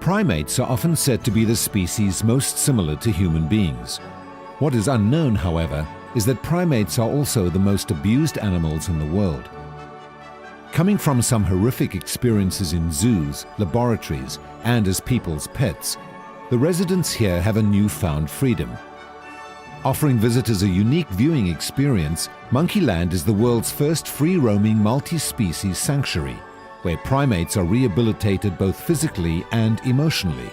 Primates are often said to be the species most similar to human beings. What is unknown, however, is that primates are also the most abused animals in the world. Coming from some horrific experiences in zoos, laboratories, and as people's pets, the residents here have a newfound freedom. Offering visitors a unique viewing experience, Monkeyland is the world's first free-roaming multi-species sanctuary, where primates are rehabilitated both physically and emotionally.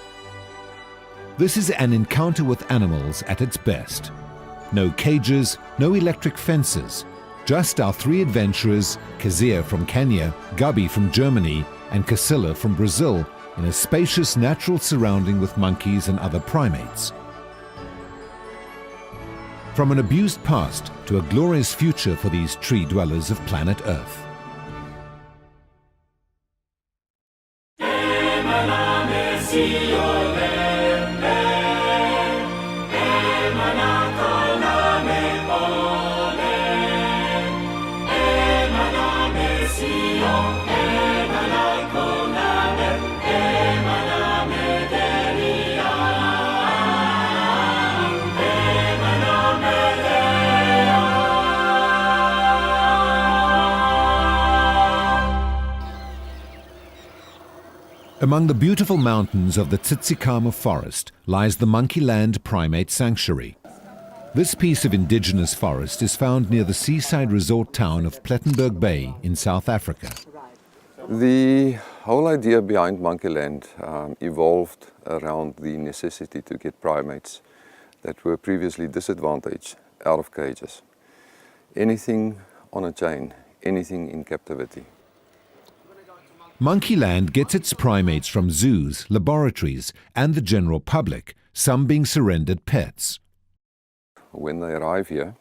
This is an encounter with animals at its best. No cages, no electric fences, just our three adventurers, Kezia from Kenya, Gabi from Germany, and Kasila from Brazil, in a spacious natural surrounding with monkeys and other primates. From an abused past to a glorious future for these tree dwellers of planet Earth. Among the beautiful mountains of the Tsitsikamma forest lies the Monkeyland Primate Sanctuary. This piece of indigenous forest is found near the seaside resort town of Plettenberg Bay in South Africa. The whole idea behind Monkeyland evolved around the necessity to get primates that were previously disadvantaged out of cages. Anything on a chain, anything in captivity. Monkeyland gets its primates from zoos, laboratories, and the general public, some being surrendered pets. When they arrive here,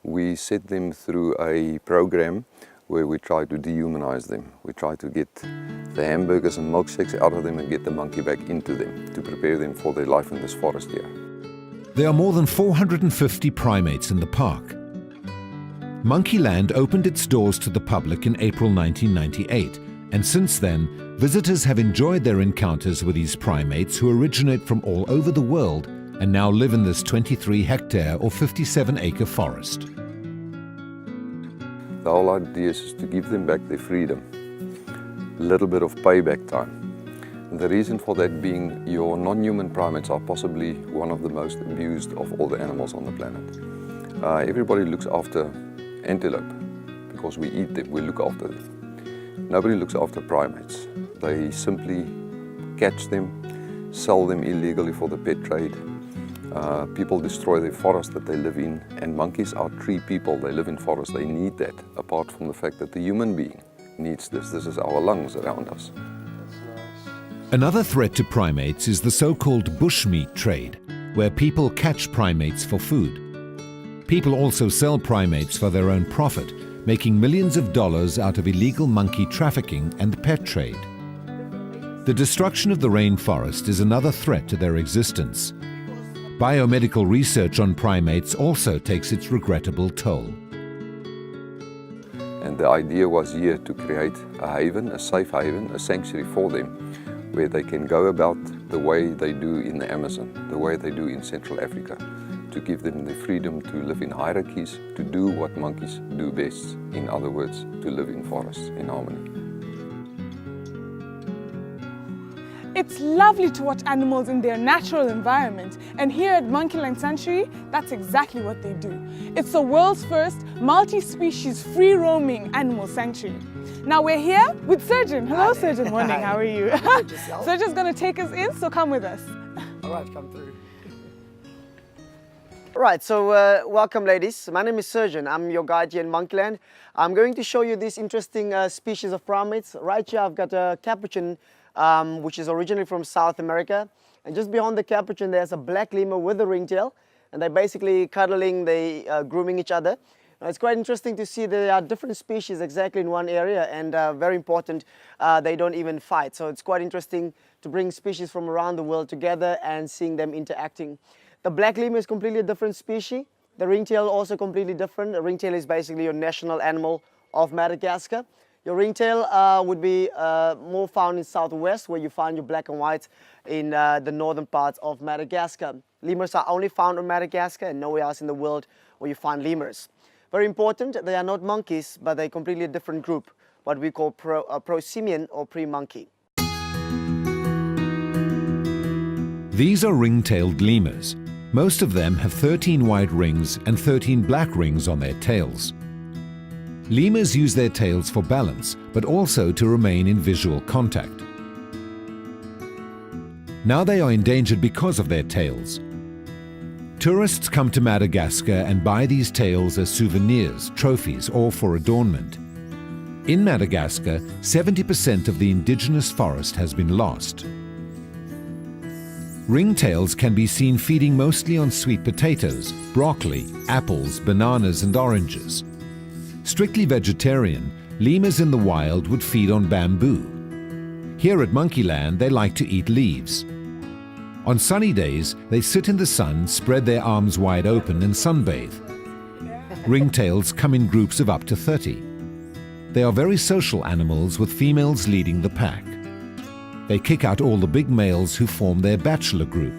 we set them through a program where we try to dehumanize them. We try to get the hamburgers and milkshakes out of them and get the monkey back into them to prepare them for their life in this forest here. There are more than 450 primates in the park. Monkeyland opened its doors to the public in April 1998. And since then, visitors have enjoyed their encounters with these primates who originate from all over the world and now live in this 23-hectare or 57-acre forest. The whole idea is to give them back their freedom, a little bit of payback time. And the reason for that being your non-human primates are possibly one of the most abused of all the animals on the planet. Everybody looks after antelope because we eat them, we look after them. Nobody looks after primates. They simply catch them, sell them illegally for the pet trade. People destroy their forest that they live in, and monkeys are tree people. They live in forests. They need that, apart from the fact that the human being needs this. This is our lungs around us. Another threat to primates is the so-called bushmeat trade, where people catch primates for food. People also sell primates for their own profit, making millions of dollars out of illegal monkey trafficking and pet trade. The destruction of the rainforest is another threat to their existence. Biomedical research on primates also takes its regrettable toll. And the idea was here to create a haven, a safe haven, a sanctuary for them, where they can go about the way they do in the Amazon, the way they do in Central Africa, to give them the freedom to live in hierarchies, to do what monkeys do best. In other words, to live in forests in harmony. It's lovely to watch animals in their natural environment, and here at Monkeyland Sanctuary, that's exactly what they do. It's the world's first multi-species free-roaming animal sanctuary. Now we're here with Surgeon. Hello Surgeon, morning, how are you? Surgeon's going to take us in, so come with us. All right, come through. Right, so welcome ladies. My name is Surgeon. I'm your guide here in Monkeyland. I'm going to show you this interesting species of primates. Right here I've got a capuchin, which is originally from South America. And just beyond the capuchin there's a black lemur with a ringtail. And they're basically cuddling, grooming each other. Now, it's quite interesting to see there are different species exactly in one area, and very important, they don't even fight. So it's quite interesting to bring species from around the world together and seeing them interacting. The black lemur is completely a different species. The ringtail also completely different. The ringtail is basically your national animal of Madagascar. Your ringtail would be more found in southwest, where you find your black and white in the northern parts of Madagascar. Lemurs are only found on Madagascar and nowhere else in the world where you find lemurs. Very important, they are not monkeys, but they're completely a different group, what we call prosimian or pre-monkey. These are ring-tailed lemurs. Most of them have 13 white rings and 13 black rings on their tails. Lemurs use their tails for balance, but also to remain in visual contact. Now they are endangered because of their tails. Tourists come to Madagascar and buy these tails as souvenirs, trophies, or for adornment. In Madagascar, 70% of the indigenous forest has been lost. Ringtails can be seen feeding mostly on sweet potatoes, broccoli, apples, bananas, and oranges. Strictly vegetarian, lemurs in the wild would feed on bamboo. Here at Monkeyland, they like to eat leaves. On sunny days, they sit in the sun, spread their arms wide open, and sunbathe. Ringtails come in groups of up to 30. They are very social animals, with females leading the pack. They kick out all the big males who form their bachelor group.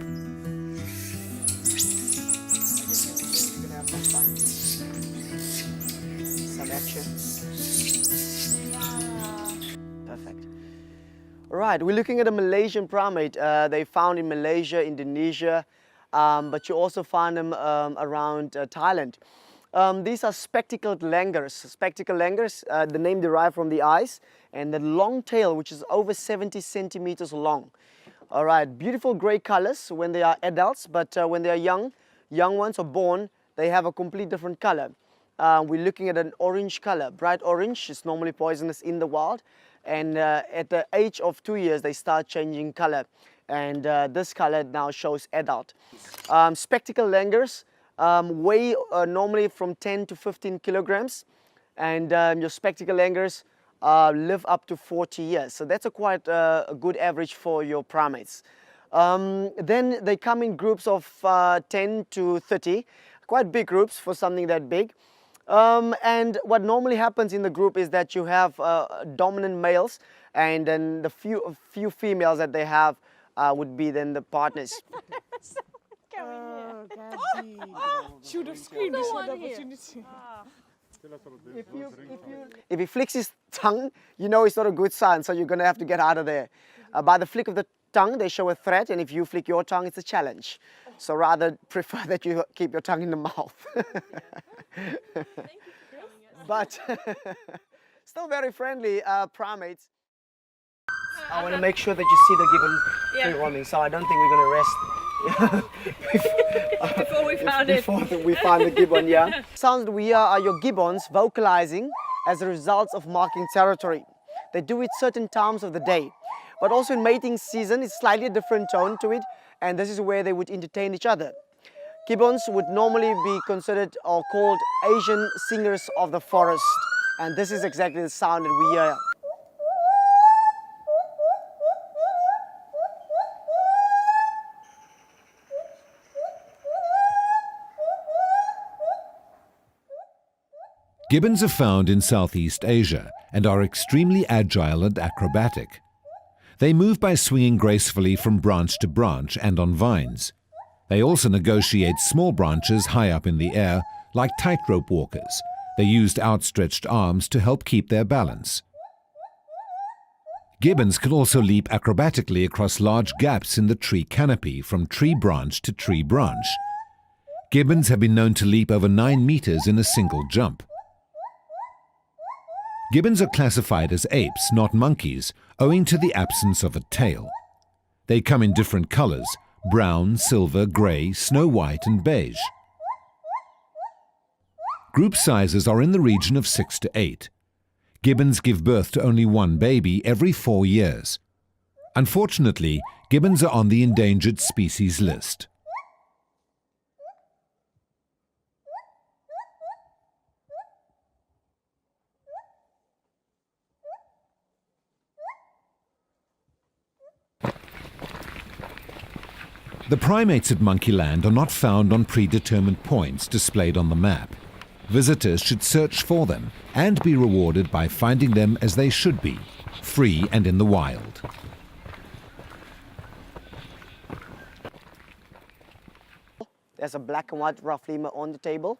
Perfect. All right, we're looking at a Malaysian primate. They found in Malaysia, Indonesia, but you also find them around Thailand. These are spectacled langurs. Spectacled langurs, the name derived from the eyes, and the long tail, which is over 70 centimeters long. All right, beautiful gray colors when they are adults, but when they are young ones are born, they have a complete different color. We're looking at an orange color, bright orange. It's normally poisonous in the wild, and at the age of 2 years, they start changing color, and this color now shows adult. Spectacled langurs weigh normally from 10 to 15 kilograms, and your spectacled langurs live up to 40 years. So that's quite a good average for your primates. Then they come in groups of 10 to 30, quite big groups for something that big. And what normally happens in the group is that you have dominant males, and then the few females that they have would be then the partners. Gabi. She would have screamed if she had the opportunity. If he flicks his tongue, you know it's not a good sign, so you're going to have to get out of there. By the flick of the tongue, they show a threat, and if you flick your tongue, it's a challenge. So rather prefer that you keep your tongue in the mouth. But still very friendly primates. I want to make sure that you see the gibbon free roaming, so I don't think we're going to rest. Before we find the gibbon, yeah. Sounds that we hear are your gibbons vocalizing as a result of marking territory. They do it certain times of the day, but also in mating season, it's slightly a different tone to it, and this is where they would entertain each other. Gibbons would normally be considered or called Asian singers of the forest, and this is exactly the sound that we hear. Gibbons are found in Southeast Asia and are extremely agile and acrobatic. They move by swinging gracefully from branch to branch and on vines. They also negotiate small branches high up in the air, like tightrope walkers. They used outstretched arms to help keep their balance. Gibbons can also leap acrobatically across large gaps in the tree canopy from tree branch to tree branch. Gibbons have been known to leap over 9 meters in a single jump. Gibbons are classified as apes, not monkeys, owing to the absence of a tail. They come in different colors: brown, silver, gray, snow white, and beige. Group sizes are in the region of 6 to 8. Gibbons give birth to only one baby every 4 years. Unfortunately, gibbons are on the endangered species list. The primates at Monkeyland are not found on predetermined points displayed on the map. Visitors should search for them and be rewarded by finding them as they should be, free and in the wild. There's a black and white rough lemur on the table,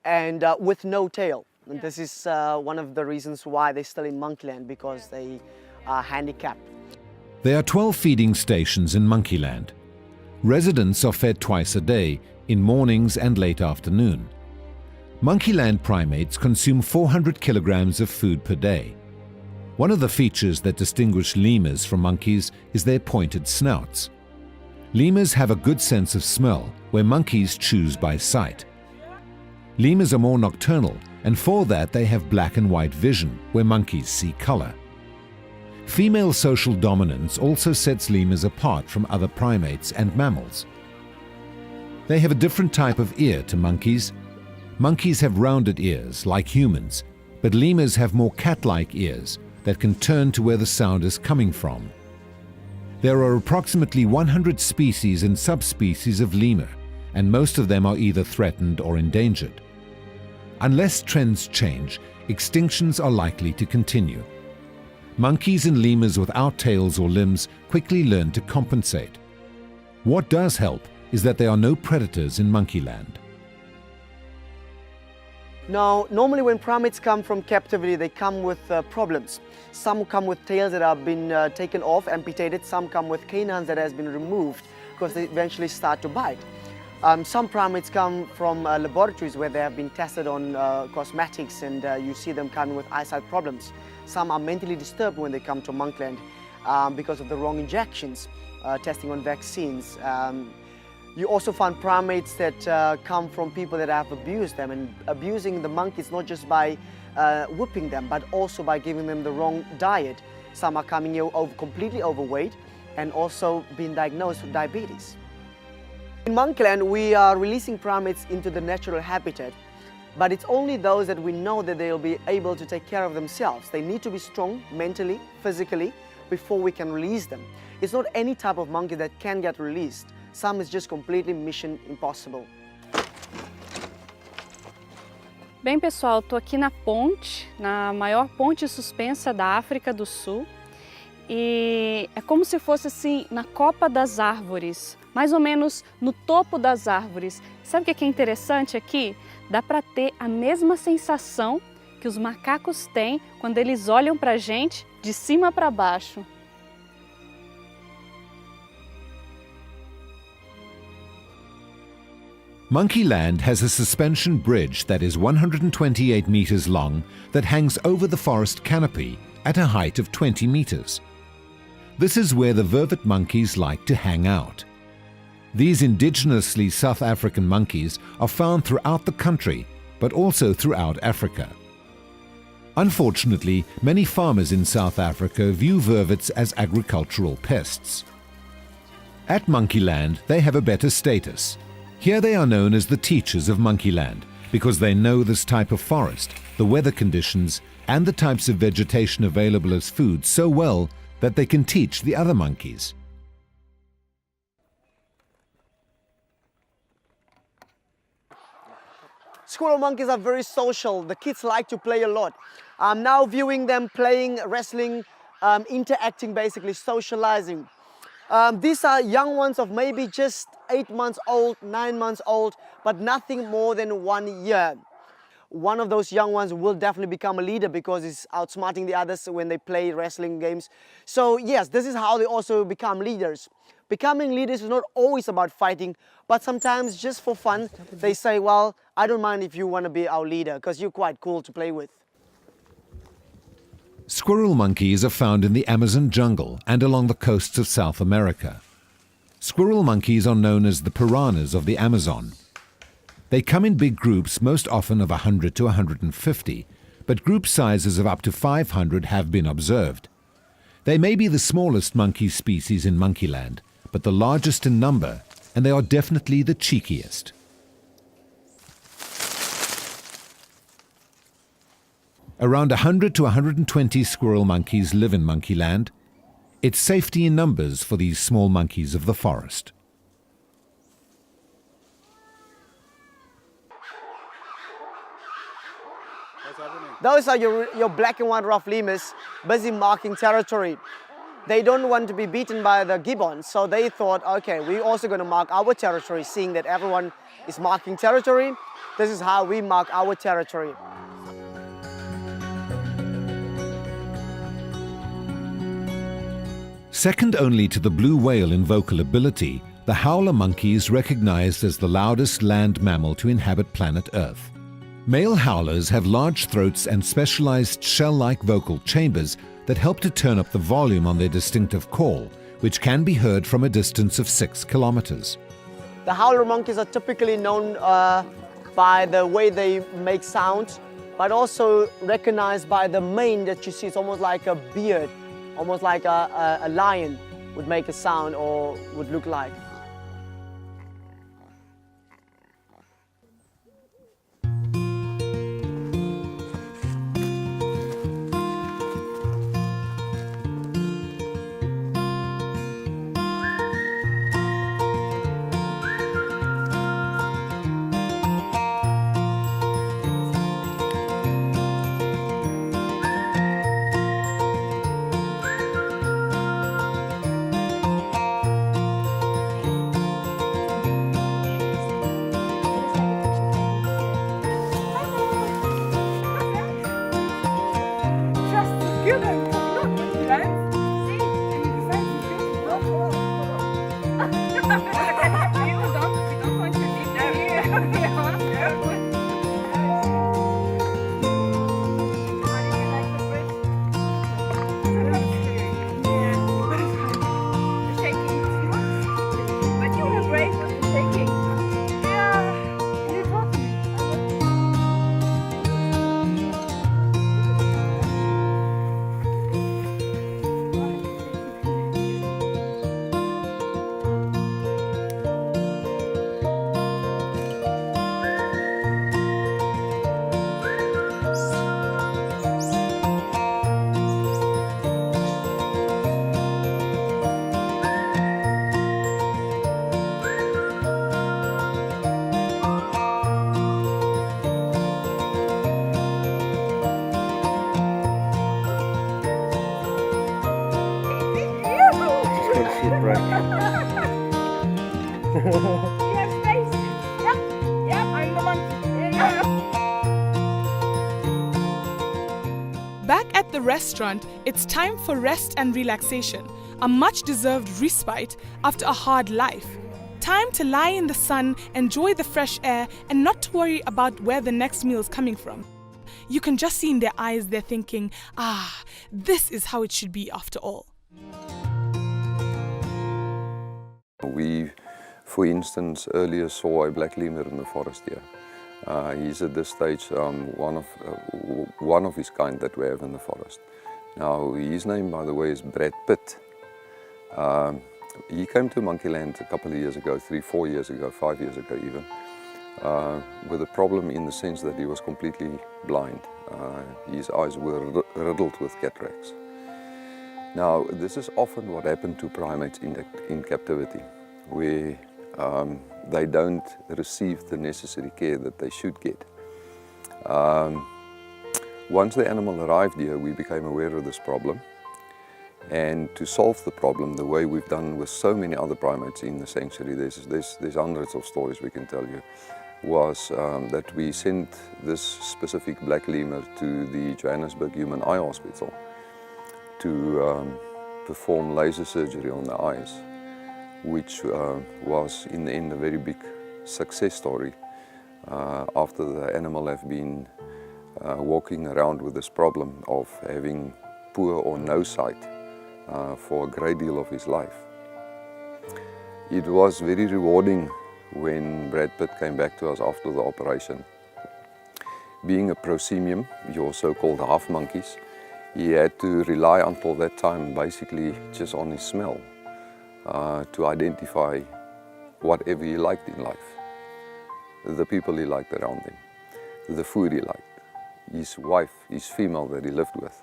and with no tail. And this is one of the reasons why they're still in Monkeyland, because they are handicapped. There are 12 feeding stations in Monkeyland. Residents are fed twice a day, in mornings and late afternoon. Monkeyland primates consume 400 kilograms of food per day. One of the features that distinguish lemurs from monkeys is their pointed snouts. Lemurs have a good sense of smell, where monkeys choose by sight. Lemurs are more nocturnal, and for that they have black and white vision, where monkeys see color. Female social dominance also sets lemurs apart from other primates and mammals. They have a different type of ear to monkeys. Monkeys have rounded ears, like humans, but lemurs have more cat-like ears that can turn to where the sound is coming from. There are approximately 100 species and subspecies of lemur, and most of them are either threatened or endangered. Unless trends change, extinctions are likely to continue. Monkeys and lemurs without tails or limbs quickly learn to compensate. What does help is that there are no predators in Monkeyland. Now, normally when primates come from captivity, they come with problems. Some come with tails that have been taken off, amputated. Some come with canines that has been removed because they eventually start to bite. Some primates come from laboratories where they have been tested on cosmetics, and you see them coming with eyesight problems. Some are mentally disturbed when they come to Monkeyland because of the wrong injections, testing on vaccines. You also find primates that come from people that have abused them, and abusing the monkeys not just by whipping them, but also by giving them the wrong diet. Some are coming here completely overweight and also being diagnosed with diabetes. In Monkeyland, we are releasing primates into the natural habitat, but it's only those that we know that they'll be able to take care of themselves. They need to be strong mentally, physically, before we can release them. It's not any type of monkey that can get released. Some is just completely mission impossible. Bem, pessoal, estou aqui na ponte, na maior ponte suspensa da África do Sul. E é como se fosse assim na copa das árvores, mais ou menos no topo das árvores. Sabe o que é interessante aqui? Dá para ter a mesma sensação que os macacos têm quando eles olham para a gente de cima para baixo. Monkeyland has a suspension bridge that is 128 meters long that hangs over the forest canopy at a height of 20 meters. This is where the vervet monkeys like to hang out. These indigenously South African monkeys are found throughout the country, but also throughout Africa. Unfortunately, many farmers in South Africa view vervets as agricultural pests. At Monkeyland, they have a better status. Here they are known as the teachers of Monkeyland because they know this type of forest, the weather conditions, and the types of vegetation available as food so well that they can teach the other monkeys. Squirrel monkeys are very social. The kids like to play a lot. I'm now viewing them playing, wrestling, interacting, basically socializing. These are young ones of maybe just 8 months old, 9 months old, but nothing more than 1 year. One of those young ones will definitely become a leader because he's outsmarting the others when they play wrestling games. So yes, this is how they also become leaders. Becoming leaders is not always about fighting, but sometimes just for fun, they say, well, I don't mind if you want to be our leader because you're quite cool to play with. Squirrel monkeys are found in the Amazon jungle and along the coasts of South America. Squirrel monkeys are known as the piranhas of the Amazon. They come in big groups, most often of 100 to 150, but group sizes of up to 500 have been observed. They may be the smallest monkey species in Monkeyland, but the largest in number, and they are definitely the cheekiest. Around 100 to 120 squirrel monkeys live in Monkeyland. It's safety in numbers for these small monkeys of the forest. Those are your black and white rough lemurs busy marking territory. They don't want to be beaten by the gibbons, so they thought, okay, we're also going to mark our territory, seeing that everyone is marking territory. This is how we mark our territory. Second only to the blue whale in vocal ability, the howler monkey is recognized as the loudest land mammal to inhabit planet Earth. Male howlers have large throats and specialized shell-like vocal chambers that help to turn up the volume on their distinctive call, which can be heard from a distance of 6 kilometers. The howler monkeys are typically known by the way they make sound, but also recognized by the mane that you see. It's almost like a beard, almost like a lion would make a sound or would look like. Back at the restaurant, it's time for rest and relaxation, a much-deserved respite after a hard life. Time to lie in the sun, enjoy the fresh air, and not to worry about where the next meal is coming from. You can just see in their eyes they're thinking, this is how it should be after all. We, for instance, earlier saw a black lemur in the forest here. He's at this stage one of his kind that we have in the forest. Now, his name, by the way, is Brad Pitt. He came to Monkeyland a couple of years ago, 3, 4 years ago, 5 years ago even, with a problem in the sense that he was completely blind. His eyes were riddled with cataracts. Now, this is often what happened to primates in captivity, where they don't receive the necessary care that they should get. Once the animal arrived here, we became aware of this problem. And to solve the problem, the way we've done with so many other primates in the sanctuary, there's hundreds of stories we can tell you, was that we sent this specific black lemur to the Johannesburg Human Eye Hospital to perform laser surgery on the eyes, which was in the end a very big success story after the animal have been walking around with this problem of having poor or no sight for a great deal of his life. It was very rewarding when Brad Pitt came back to us after the operation. Being a prosimium, your so-called half monkeys, he had to rely until that time basically just on his smell to identify whatever he liked in life. The people he liked around him, the food he liked, his wife, his female that he lived with.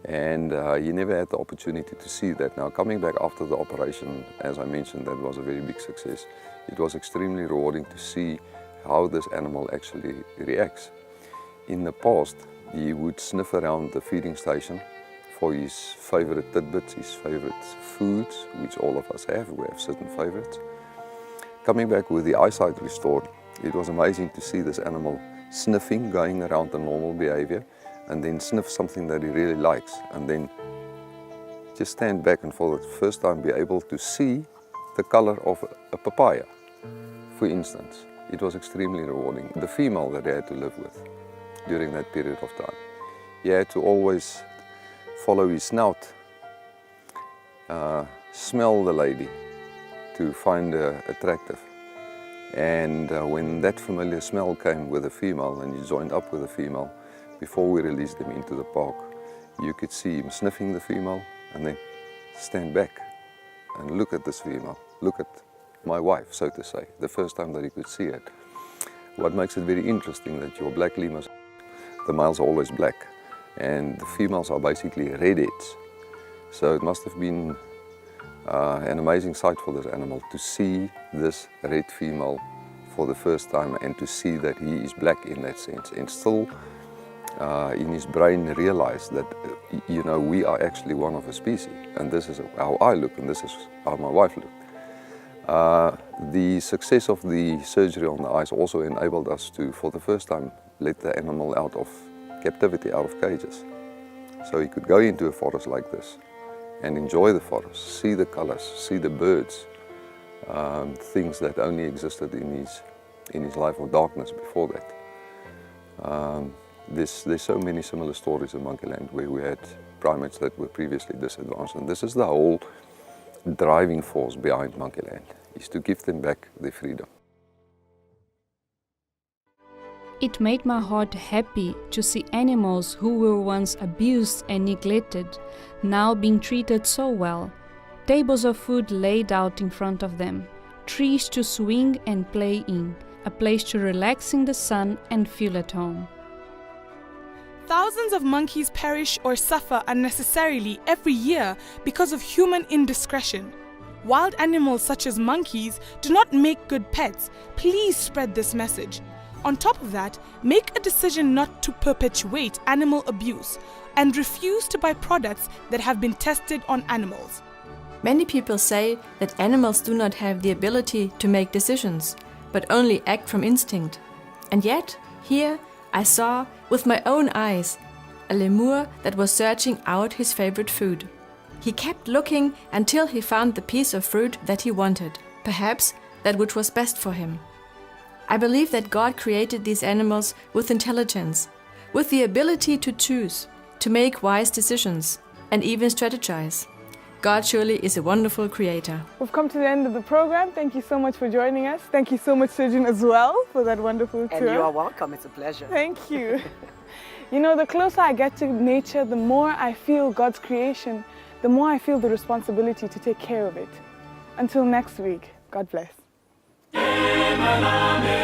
And he never had the opportunity to see that. Now, coming back after the operation, as I mentioned, that was a very big success. It was extremely rewarding to see how this animal actually reacts. In the past, he would sniff around the feeding station for his favorite tidbits, his favorite foods, which all of us have. We have certain favorites. Coming back with the eyesight restored, it was amazing to see this animal sniffing, going around the normal behavior, and then sniff something that he really likes, and then just stand back and for the first time be able to see the color of a papaya, for instance. It was extremely rewarding. The female that he had to live with during that period of time, he had to always follow his snout, smell the lady to find her attractive. And when that familiar smell came with a female and he joined up with a female, before we released him into the park, you could see him sniffing the female and then stand back and look at this female, look at my wife, so to say, the first time that he could see it. What makes it very interesting that your black lemurs, the males are always black and the females are basically redheads. So it must have been an amazing sight for this animal to see this red female for the first time and to see that he is black in that sense, and still in his brain realize that you know, we are actually one of a species, and this is how I look and this is how my wife looked. The success of the surgery on the eyes also enabled us to, for the first time, let the animal out of captivity, out of cages, so he could go into a forest like this and enjoy the forest, see the colors, see the birds, things that only existed in his life of darkness before that. There's so many similar stories in Monkeyland where we had primates that were previously disadvantaged, and this is the whole driving force behind Monkeyland, is to give them back their freedom. It made my heart happy to see animals who were once abused and neglected now being treated so well. Tables of food laid out in front of them, trees to swing and play in, a place to relax in the sun and feel at home. Thousands of monkeys perish or suffer unnecessarily every year because of human indiscretion. Wild animals such as monkeys do not make good pets. Please spread this message. On top of that, make a decision not to perpetuate animal abuse and refuse to buy products that have been tested on animals. Many people say that animals do not have the ability to make decisions, but only act from instinct. And yet, here I saw with my own eyes a lemur that was searching out his favorite food. He kept looking until he found the piece of fruit that he wanted, perhaps that which was best for him. I believe that God created these animals with intelligence, with the ability to choose, to make wise decisions, and even strategize. God surely is a wonderful creator. We've come to the end of the program. Thank you so much for joining us. Thank you so much, Surgeon, as well, for that wonderful tour. And you are welcome. It's a pleasure. Thank you. You know, the closer I get to nature, the more I feel God's creation, the more I feel the responsibility to take care of it. Until next week, God bless. Emana